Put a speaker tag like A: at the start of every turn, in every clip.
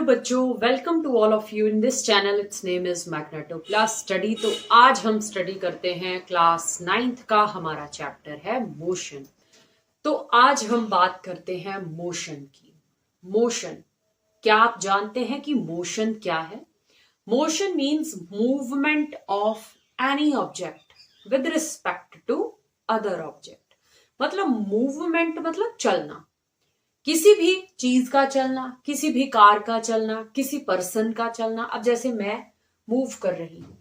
A: बच्चों, welcome to all of you in this channel. It's name is magneto class study. तो आज हम study करते हैं क्लास 9th का. हमारा चैप्टर है मोशन. तो आज हम बात करते हैं मोशन की. मोशन, क्या आप जानते हैं कि मोशन क्या है? Motion means movement of any object with respect to other object. मतलब मूवमेंट मतलब चलना, किसी भी चीज का चलना, किसी भी कार का चलना, किसी पर्सन का चलना. अब जैसे मैं मूव कर रही हूं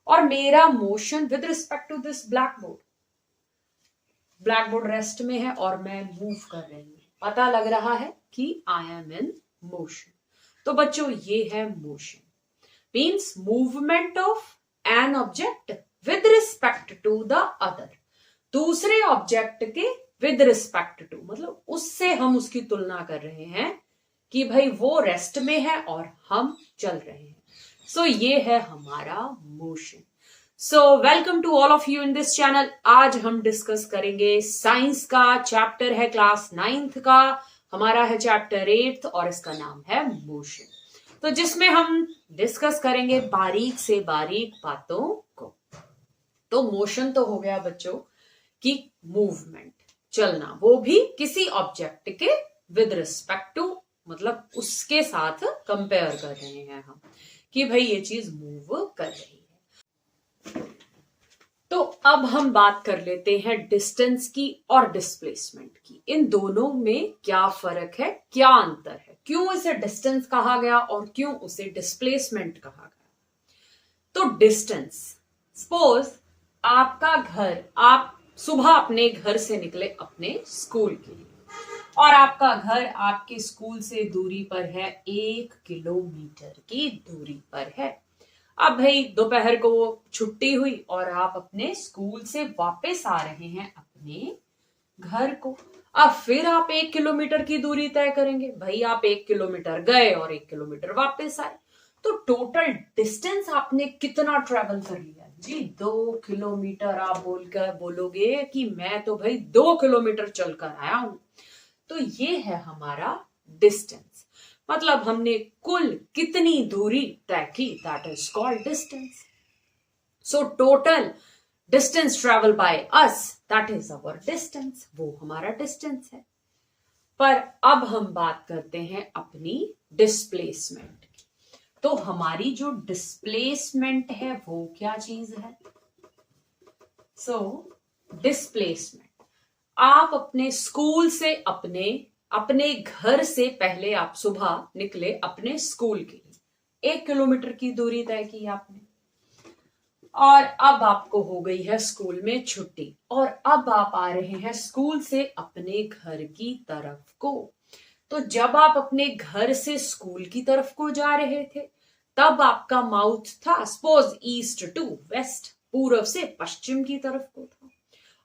A: और मेरा motion with respect to this black board rest में है और मैं मूव कर रही हूं. पता लग रहा है कि आई एम इन मोशन. तो बच्चों, ये है motion. Means movement of an object with respect to the other. दूसरे ऑब्जेक्ट के विद रिस्पेक्ट टू, मतलब उससे हम उसकी तुलना कर रहे हैं कि भाई वो रेस्ट में है और हम चल रहे हैं. सो ये है हमारा motion. So welcome to all of you in this channel. आज हम डिस्कस करेंगे साइंस का. चैप्टर है क्लास 9th का. हमारा है चैप्टर 8th और इसका नाम है मोशन. तो जिसमें हम डिस्कस करेंगे बारीक से बारीक बातों को. तो मोशन तो हो गया बच्चों कि मूवमेंट, चलना, वो भी किसी ऑब्जेक्ट के विद रिस्पेक्ट टू, मतलब उसके साथ कंपेयर कर रहे हैं हम कि भाई ये चीज मूव कर रही है. तो अब हम बात कर लेते हैं डिस्टेंस की और डिस्प्लेसमेंट की. इन दोनों में क्या फर्क है, क्या अंतर है, क्यों इसे डिस्टेंस कहा गया और क्यों उसे डिस्प्लेसमेंट कहा गया. तो डिस्टेंस, सपोज आपका घर, आप सुबह अपने घर से निकले अपने स्कूल के लिए और आपका घर आपके स्कूल से दूरी पर है 1 किलोमीटर की दूरी पर है. अब भाई दोपहर को छुट्टी हुई और आप अपने स्कूल से वापस आ रहे हैं अपने घर को. अब फिर आप 1 किलोमीटर की दूरी तय करेंगे. भाई आप 1 किलोमीटर गए और 1 किलोमीटर वापस आए, तो टोटल डिस्टेंस आपने कितना ट्रेवल कर लिया जी? 2 किलोमीटर. आप बोलोगे कि मैं तो भाई 2 किलोमीटर चलकर आया हूं. तो ये है हमारा डिस्टेंस. मतलब हमने कुल कितनी दूरी तय की, that is called distance. So total distance travel by us, that is our distance. वो हमारा डिस्टेंस है. पर अब हम बात करते हैं अपनी डिस्प्लेसमेंट की. तो हमारी जो डिस्प्लेसमेंट है वो क्या चीज है? सो डिस्प्लेसमेंट, आप अपने स्कूल से अपने घर से पहले आप सुबह निकले अपने स्कूल के लिए, 1 किलोमीटर की दूरी तय की आपने और अब आपको हो गई है स्कूल में छुट्टी और अब आप आ रहे हैं स्कूल से अपने घर की तरफ को. तो जब आप अपने घर से स्कूल की तरफ को जा रहे थे तब आपका माउथ था सपोज ईस्ट टू वेस्ट, पूर्व से पश्चिम की तरफ को था.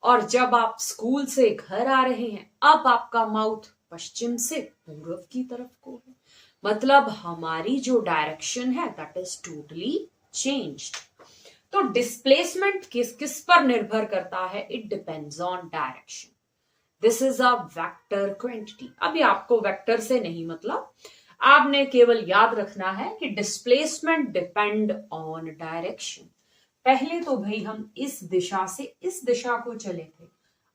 A: और जब आप स्कूल से घर आ रहे हैं अब आपका माउथ पश्चिम से पूर्व की तरफ को है. मतलब हमारी जो डायरेक्शन है दैट इज टोटली चेंज्ड. तो डिस्प्लेसमेंट किस किस पर निर्भर करता है? It depends on direction. This is a vector quantity. अभी आपको वेक्टर से नहीं मतलब, आपने केवल याद रखना है कि डिस्प्लेसमेंट डिपेंड ऑन डायरेक्शन. पहले तो भाई हम इस दिशा से इस दिशा को चले थे,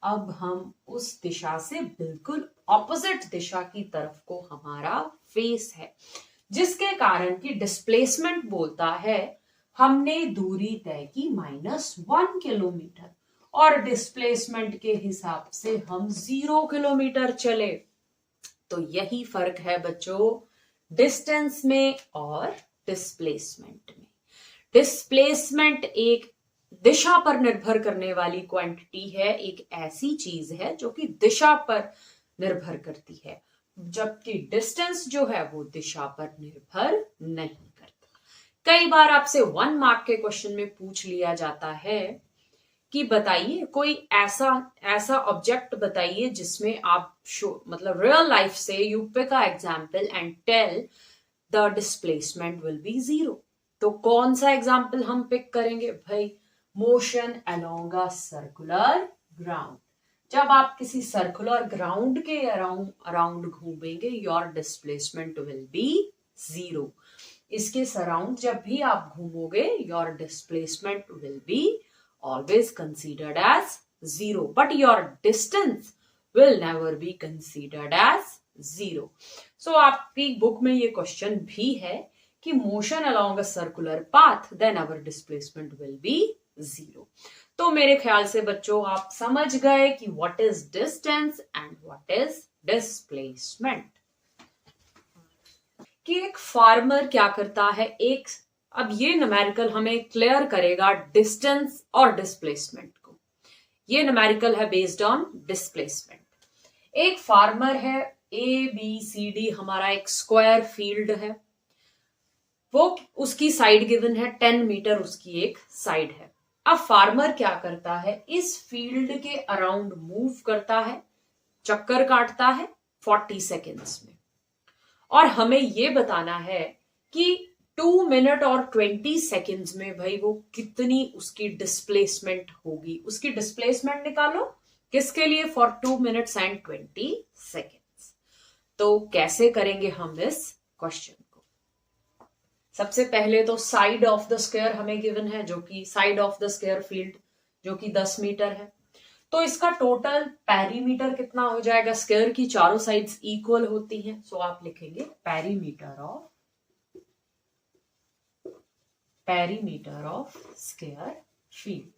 A: अब हम उस दिशा से बिल्कुल ऑपोजिट दिशा की तरफ को हमारा फेस है, जिसके कारण कि डिस्प्लेसमेंट बोलता है हमने दूरी तय की -1 किलोमीटर और डिस्प्लेसमेंट के हिसाब से हम 0 किलोमीटर चले. तो यही फर्क है बच्चों डिस्टेंस में और डिस्प्लेसमेंट में. डिस्प्लेसमेंट एक दिशा पर निर्भर करने वाली क्वांटिटी है, एक ऐसी चीज है जो कि दिशा पर निर्भर करती है, जबकि डिस्टेंस जो है वो दिशा पर निर्भर नहीं करता. कई बार आपसे 1 मार्क के क्वेश्चन में पूछ लिया जाता है कि बताइए कोई ऐसा ऑब्जेक्ट बताइए जिसमें आप मतलब रियल लाइफ से you pick a example and tell the displacement will be 0. तो कौन सा एग्जांपल हम पिक करेंगे? भाई motion along a circular ground. जब आप किसी सर्कुलर ग्राउंड के अराउंड घूमेंगे योर डिस्प्लेसमेंट विल बी 0। इसके सराउंड जब भी आप घूमोगे your displacement will be always considered as 0, but your distance will never be considered as 0। So आपकी बुक में ये क्वेश्चन भी है कि motion along a circular path then our displacement will be 0। तो मेरे ख्याल से बच्चों आप समझ गए कि what is distance and what is displacement. कि एक फार्मर क्या करता है, अब ये न्यूमेरिकल हमें क्लियर करेगा डिस्टेंस और डिस्प्लेसमेंट को। ये न्यूमेरिकल है बेस्ड ऑन डिस्प्लेसमेंट। एक फार्मर है, ABCD हमारा एक स्क्वायर फील्ड है, वो उसकी साइड गिवन है 10 मीटर, उसकी एक साइड है। अब फार्मर क्या करता है, इस फील्ड के अराउंड मूव करता है, चक्कर काटता है 40 सेकेंड्स में, और हमें ये बताना है कि 2 मिनट और 20 सेकेंड्स में भाई वो कितनी उसकी डिस्प्लेसमेंट होगी। उसकी डिस्प्लेसमेंट निकालो, किसके लिए, फॉर 2 मिनट्स एंड 20 सेकेंड्स। तो कैसे करेंगे हम इस क्वेश्चन को? सबसे पहले तो साइड ऑफ द स्क्वायर हमें गिवन है, जो कि side of the square field जो कि 10 मीटर है। तो इसका टोटल पेरीमीटर कितना हो जाएगा? स्क्वायर की चारों साइड्स इक्वल होती हैं, सो आप लिखेंगे पेरीमीटर ऑफ स्क्वायर फील्ड।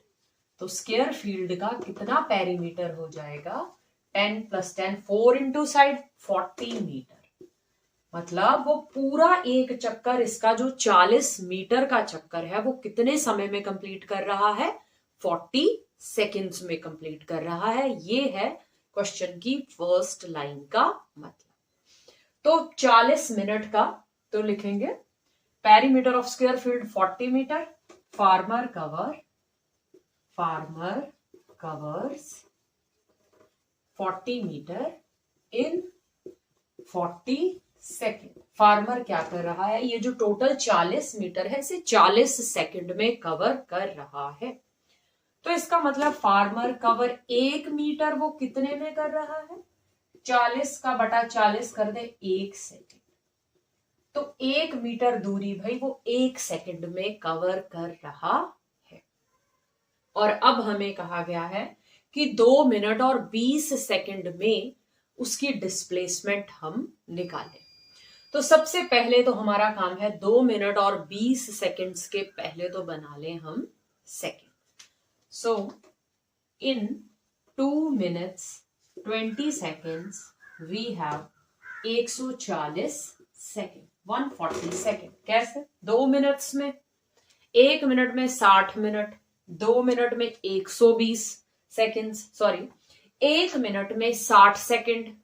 A: तो स्क्वायर फील्ड का कितना पेरीमीटर हो जाएगा? 10 + 10, 4 इंटू साइड 40 मीटर। मतलब वो पूरा एक चक्कर, इसका जो 40 मीटर का चक्कर है, वो कितने समय में कंप्लीट कर रहा है? 40 सेकेंड्स में कंप्लीट कर रहा है। ये है क्वेश्चन की फर्स्ट लाइन का मतलब। तो 40 मिनट का तो लिखेंगे perimeter of square field 40 metre. Farmer covers 40 metre in 40 second. Farmer क्या कर रहा है, ये जो टोटल 40 मीटर है इसे 40 सेकेंड में कवर कर रहा है। तो इसका मतलब फार्मर कवर 1 मीटर वो कितने में कर रहा है? 40 का बटा 40 कर दे 1 सेकेंड। तो 1 मीटर दूरी भाई वो 1 सेकेंड में कवर कर रहा है। और अब हमें कहा गया है कि 2 मिनट और 20 सेकेंड में उसकी डिस्प्लेसमेंट हम निकालें। तो सबसे पहले तो हमारा काम है 2 मिनट और 20 सेकेंड्स के पहले तो बना लें हम second. So, in 2 minutes 20 seconds, we have 140 second, 140 second. कैसे? 2 मिनट्स में, 1 मिनट में 60 मिनट, 2 मिनट में 120 सेकेंड्स, सॉरी 1 मिनट में 60 सेकेंड,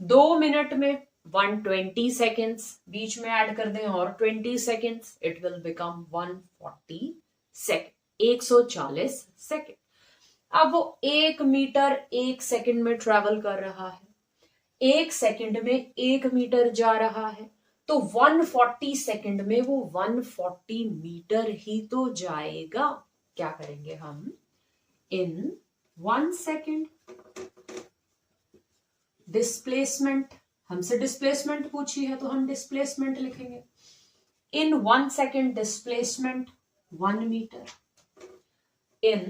A: 2 मिनट में 120 सेकेंड्स, बीच में ऐड कर दें और 20 seconds, it will become 140 second, 140 second. अब वो 1 मीटर 1 सेकेंड में ट्रेवल कर रहा है, 1 सेकेंड में 1 मीटर जा रहा है, तो 140 सेकेंड में वो 140 मीटर ही तो जाएगा। क्या करेंगे हम? इन 1 सेकेंड डिस्प्लेसमेंट, हमसे डिस्प्लेसमेंट पूछी है तो हम डिस्प्लेसमेंट लिखेंगे। In 1 second displacement 1 metre. In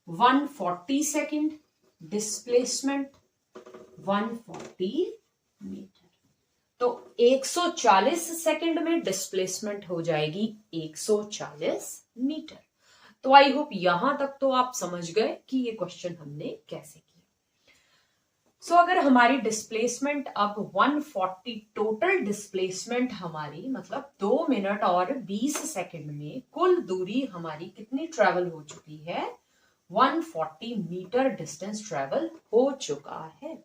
A: 140 second displacement 140 metre. तो 140 सेकेंड में डिस्प्लेसमेंट हो जाएगी 140 मीटर। तो आई होप यहां तक तो आप समझ गए कि ये क्वेश्चन हमने कैसे किया। सो अगर हमारी डिस्प्लेसमेंट अब 140, टोटल डिस्प्लेसमेंट हमारी मतलब 2 मिनट और 20 सेकेंड में कुल दूरी हमारी कितनी ट्रेवल हो चुकी है? 140 मीटर डिस्टेंस ट्रेवल हो चुका है।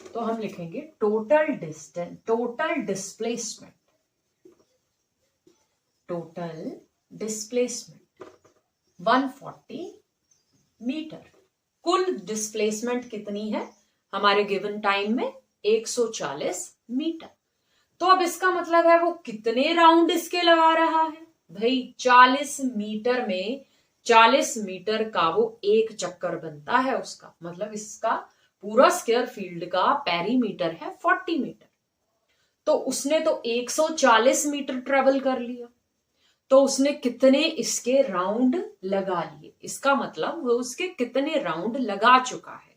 A: तो हम लिखेंगे total distance, total displacement 140 metre. कुल डिस्प्लेसमेंट कितनी है हमारे गिवन टाइम में? 140 मीटर। तो अब इसका मतलब है वो कितने राउंड इसके लगा रहा है? भाई 40 मीटर में 40 मीटर का वो एक चक्कर बनता है उसका, मतलब इसका पूरा स्क्वायर फील्ड का पेरीमीटर है 40 मीटर। तो उसने तो 140 मीटर ट्रेवल कर लिया, तो उसने कितने इसके राउंड लगा लिए, इसका मतलब वो उसके कितने राउंड लगा चुका है।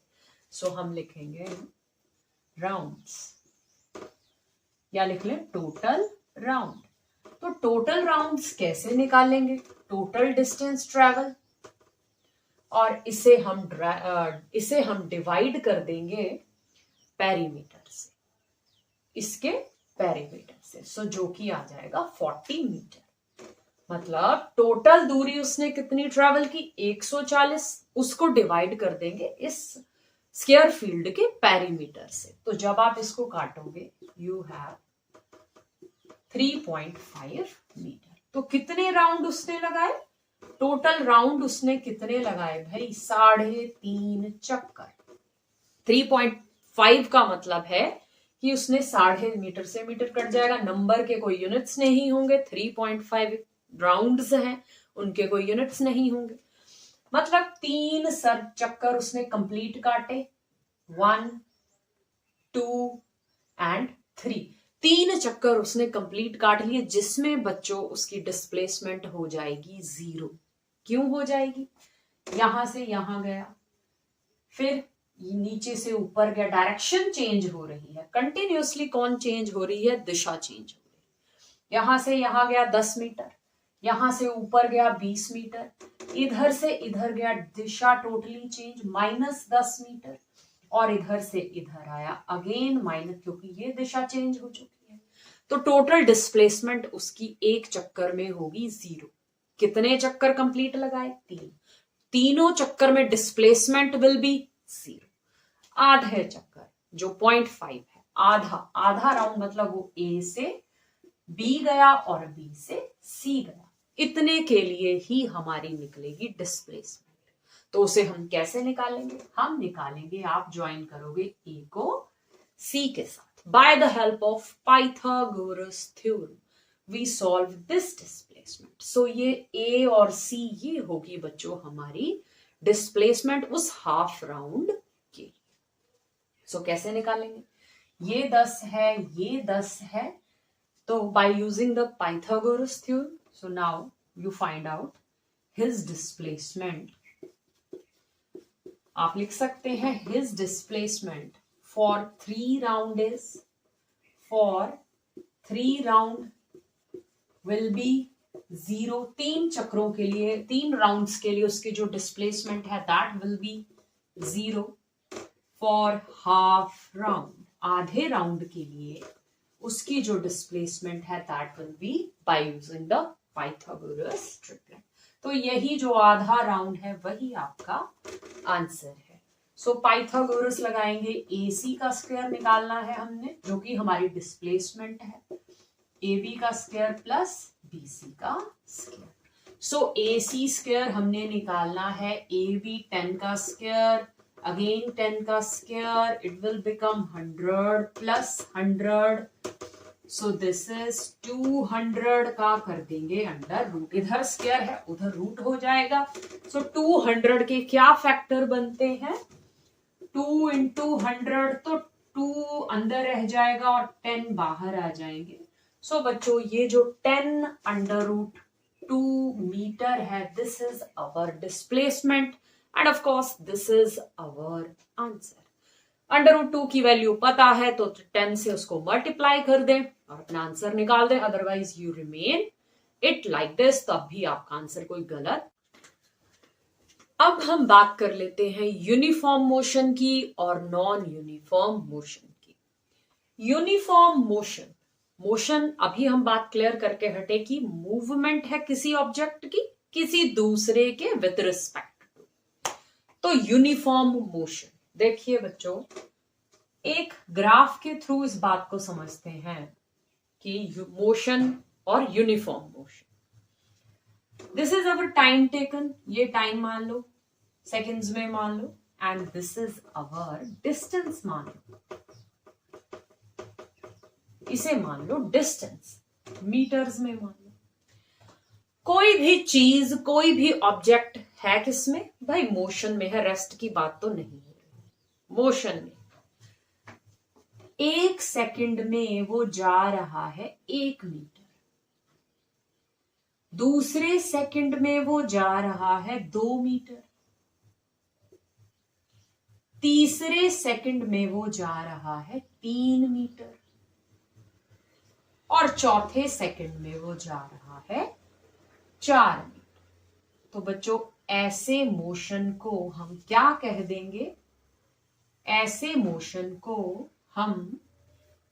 A: सो हम लिखेंगे राउंड्स, या लिख लें टोटल राउंड। तो टोटल राउंड्स कैसे निकालेंगे, टोटल डिस्टेंस ट्रेवल, और इसे हम डिवाइड कर देंगे पेरीमीटर से, इसके पेरीमीटर से। सो जो कि आ जाएगा 40 मीटर। मतलब टोटल दूरी उसने कितनी ट्रेवल की, 140, उसको डिवाइड कर देंगे इस स्क्वायर फील्ड के पेरीमीटर से। तो जब आप इसको काटोगे यू हैव 3.5 मीटर। तो कितने राउंड उसने लगाए, टोटल राउंड उसने कितने लगाए भाई, 3.5 चक्कर। 3.5 का मतलब है कि उसने 3.5 मीटर से मीटर कट जाएगा, नंबर के कोई यूनिट्स नहीं होंगे, 3.5 राउंड्स हैं, उनके कोई यूनिट्स नहीं होंगे। मतलब 3 चक्कर उसने कंप्लीट काटे, 1, 2 एंड 3। 3 चक्कर उसने कंप्लीट काट लिए, जिसमें बच्चों उसकी डिस्प्लेसमेंट हो जाएगी 0। क्यों हो जाएगी, यहां से यहां गया, फिर नीचे से ऊपर गया, डायरेक्शन चेंज हो रही है कंटिन्यूअसली। कौन चेंज हो रही है, दिशा चेंज हो रही है। यहां से यहां गया 10 मीटर, यहां से ऊपर गया 20 मीटर, इधर से इधर गया, दिशा टोटली चेंज, -10 मीटर, और इधर से इधर आया अगेन माइनस, क्योंकि ये दिशा चेंज हो चुकी है। तो टोटल डिस्प्लेसमेंट उसकी एक चक्कर में होगी 0। कितने चक्कर कंप्लीट लगाए, 3। तीनों चक्कर में डिस्प्लेसमेंट विल बी 0। आधे चक्कर जो 0.5 है, आधा राउंड, मतलब वो ए से बी गया और बी से सी गया, इतने के लिए ही हमारी निकलेगी डिस्प्लेसमेंट। तो उसे हम कैसे निकालेंगे, हम निकालेंगे, आप ज्वाइन करोगे ए को सी के साथ। By the help of Pythagoras theorem we solve this displacement. So ये ए और सी, ये होगी बच्चों हमारी डिस्प्लेसमेंट उस हाफ राउंड के लिए। सो कैसे निकालेंगे, ये 10 है, ये 10 है, तो by using the Pythagoras theorem, so now you find out his displacement. आप लिख सकते हैं his displacement for 3 round is, for 3 round will be 0। 3 चक्रों के लिए, 3 राउंड्स के लिए उसकी जो डिस्प्लेसमेंट है that will be 0। for half round, आधे राउंड के लिए उसकी जो डिस्प्लेसमेंट है that will be by using the Pythagoras triplet. तो यही जो आधा राउंड है वही आपका आंसर है। सो पाइथागोरस लगाएंगे, AC का स्क्वायर निकालना है हमने, जो कि हमारी डिस्प्लेसमेंट है, AB का स्क्वायर प्लस BC का स्क्वायर। सो AC स्क्वायर हमने निकालना है, AB 10 का स्क्वायर, again 10 का square, it will become 100 plus 100, so this is 200 का कर देंगे अंडर रूट, इधर स्क्वायर है उधर रूट हो जाएगा। so 200 के क्या फैक्टर बनते हैं, 2 into 100, तो 2 अंदर रह जाएगा और 10 बाहर आ जाएंगे। so बच्चों ये जो 10 अंडर रूट 2 मीटर है, this is our displacement and of course this is our answer। Under root 2 की वैल्यू पता है तो 10 से उसको मल्टीप्लाई कर दें और अपना आंसर निकाल दें, otherwise you remain it like this, तब भी आपका आंसर कोई गलत। अब हम बात कर लेते हैं यूनिफॉर्म मोशन की और नॉन यूनिफॉर्म मोशन की। यूनिफॉर्म मोशन, मोशन अभी हम बात क्लियर करके हटे कि मूवमेंट है किसी ऑब्जेक्ट की किसी दूसरे के विद रिस्पेक्ट। तो यूनिफॉर्म मोशन, देखिए बच्चों, एक ग्राफ के थ्रू इस बात को समझते हैं कि मोशन और uniform motion. This is our time taken, ये टाइम मान लो, सेकंड्स में मान लो, and this is our distance मान लो, इसे मान लो डिस्टेंस, मीटर्स में मान लो। कोई भी चीज, कोई भी ऑब्जेक्ट है किसमें भाई, मोशन में है, रेस्ट की बात तो नहीं है, मोशन में। 1 सेकंड में वो जा रहा है 1 मीटर, दूसरे सेकंड में वो जा रहा है 2 मीटर, तीसरे सेकंड में वो जा रहा है 3 मीटर और चौथे सेकंड में वो जा रहा है 4 मीटर। तो बच्चों ऐसे मोशन को हम क्या कह देंगे? ऐसे मोशन को हम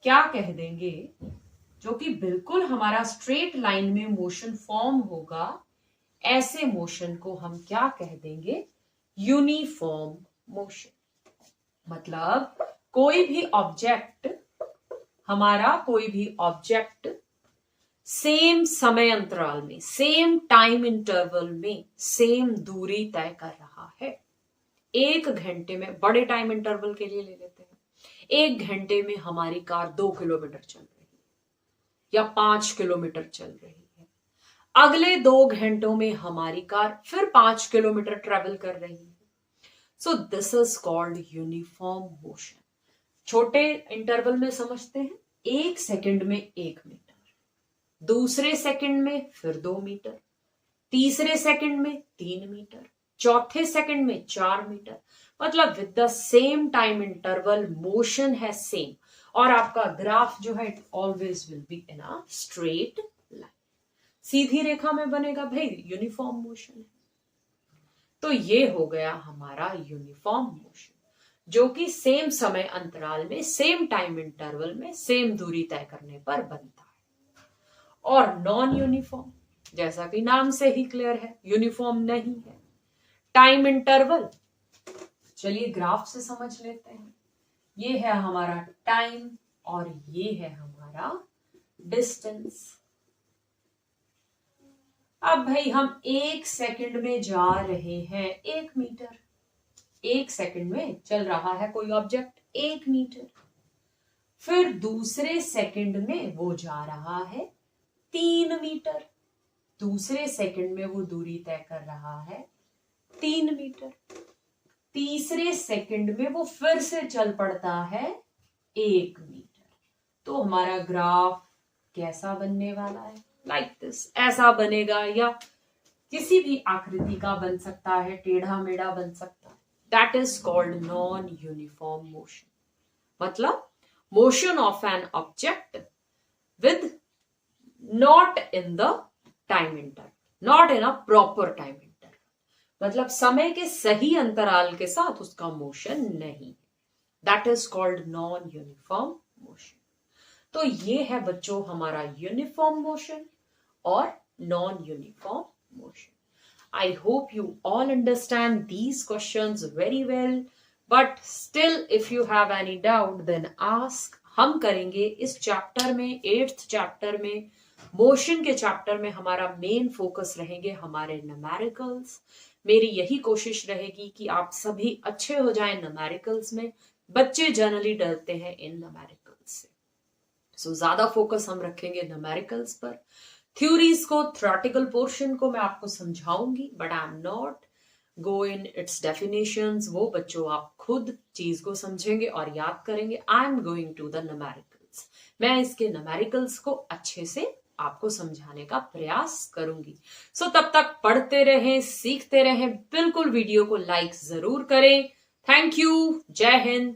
A: क्या कह देंगे जो कि बिल्कुल हमारा स्ट्रेट लाइन में मोशन फॉर्म होगा? ऐसे मोशन को हम क्या कह देंगे? Uniform motion. मतलब कोई भी ऑब्जेक्ट, हमारा कोई भी ऑब्जेक्ट सेम समय अंतराल में, सेम टाइम इंटरवल में सेम दूरी तय कर रहा है। 1 घंटे में, बड़े टाइम इंटरवल के लिए ले लेते हैं, 1 घंटे में हमारी कार 2 किलोमीटर चल रही है या 5 किलोमीटर चल रही है। अगले 2 घंटों में हमारी कार फिर 5 किलोमीटर ट्रेवल कर रही है। So this is called uniform motion. छोटे इंटरवल में समझते हैं, 1 सेकंड में 1 मीटर, दूसरे सेकंड में फिर 2 मीटर, तीसरे सेकंड में 3 मीटर, चौथे सेकंड में 4 मीटर। मतलब with the same time interval motion है सेम, और आपका ग्राफ जो है it always will be in a straight line, सीधी रेखा में बनेगा भाई, यूनिफॉर्म मोशन है। तो ये हो गया हमारा यूनिफॉर्म मोशन, जो कि सेम समय अंतराल में, सेम टाइम इंटरवल में, सेम दूरी तय करने पर बनता है। और नॉन यूनिफॉर्म, जैसा कि नाम से ही क्लियर है, यूनिफॉर्म नहीं है। टाइम इंटरवल, चलिए ग्राफ से समझ लेते हैं। ये है हमारा टाइम और ये है हमारा डिस्टेंस। अब भाई हम 1 सेकंड में जा रहे हैं 1 मीटर, 1 सेकंड में चल रहा है कोई ऑब्जेक्ट 1 मीटर, फिर दूसरे सेकंड में वो जा रहा है 3 मीटर, दूसरे सेकंड में वो दूरी तय कर रहा है 3 मीटर, तीसरे सेकंड में वो फिर से चल पड़ता है 1 मीटर। तो हमारा ग्राफ कैसा बनने वाला है? लाइक दिस, ऐसा बनेगा, या किसी भी आकृति का बन सकता है, टेढ़ा मेढ़ा बन सकता है। That is called non uniform motion. मतलब motion of an object with not in the time interval, not in a proper time interval. मतलब समय के सही अंतराल के साथ उसका मोशन नहीं। That is called non uniform motion. तो ये है बच्चों हमारा यूनिफॉर्म मोशन और non uniform motion. I hope you all understand these questions very well, but still if you have any doubt then ask. हम करेंगे इस चैप्टर में, 8th चैप्टर में, मोशन के चैप्टर में हमारा मेन फोकस रहेंगे हमारे न्यूमेरिकल्स। मेरी यही कोशिश रहेगी कि आप सभी अच्छे हो जाएं न्यूमेरिकल्स में। बच्चे जनरली डरते हैं इन न्यूमेरिकल्स से, सो ज्यादा फोकस हम रखेंगे न्यूमेरिकल्स पर। थ्योरीज को, थ्योरेटिकल पोर्शन को मैं आपको समझाऊंगी, but I am not go in its definitions. वो बच्चों आप खुद चीज को समझेंगे और याद करेंगे। I am going to the numericals. मैं इसके न्यूमेरिकल्स को अच्छे से आपको समझाने का प्रयास करूंगी। सो तब तक पढ़ते रहें, सीखते रहें। बिल्कुल वीडियो को लाइक जरूर करें। Thank you. जय हिंद।